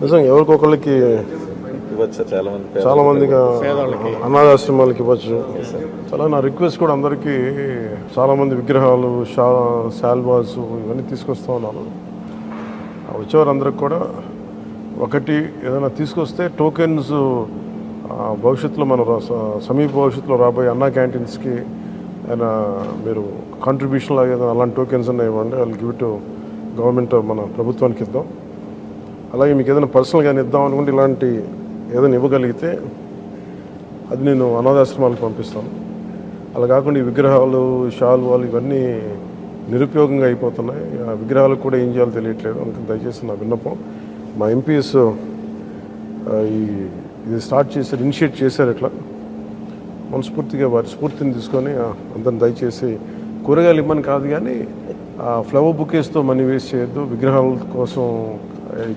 నిజంగా ఎవరికొకళ్ళకి చాలా మందికి అనాథాశ్రమాలకి ఇవ్వచ్చు. చాలా నా రిక్వెస్ట్ కూడా అందరికీ, చాలామంది విగ్రహాలు, శాల్వాస్ ఇవన్నీ తీసుకొస్తూ ఉన్నారు. వచ్చేవారందరికి కూడా ఒకటి ఏదైనా తీసుకొస్తే టోకెన్స్ భవిష్యత్తులో మన సమీప భవిష్యత్తులో రాబోయే అన్నా క్యాంటీన్స్కి అయినా మీరు కాంట్రిబ్యూషన్ లాగా ఏదైనా అలాంటి టోకెన్స్ అన్నా ఇవ్వండి. వాళ్ళకి గివ్ టు గవర్నమెంట్, మన ప్రభుత్వానికి ఇద్దాం. అలాగే మీకు ఏదైనా పర్సనల్గానే ఇద్దాం అనుకుంటే ఇలాంటి ఏదైనా ఇవ్వగలిగితే అది నేను అనాథాశ్రమాలకు పంపిస్తాను. అలా కాకుండా ఈ విగ్రహాలు, శాలువాలు ఇవన్నీ నిరుపయోగంగా అయిపోతున్నాయి. ఆ విగ్రహాలకు కూడా ఏం చేయాలో తెలియట్లేదు. అందుకని దయచేసి నా విన్నపం, మా ఎంపీస్ ఇది స్టార్ట్ చేశారు, ఇనిషియేట్ చేశారు. ఇట్లా మనస్ఫూర్తిగా వారి స్ఫూర్తిని తీసుకొని అందరిని దయచేసి కూరగాయలు ఇమ్మని కాదు, కానీ ఫ్లవర్ బుకేస్తో మనీ వేస్ట్ చేయొద్దు. విగ్రహాల కోసం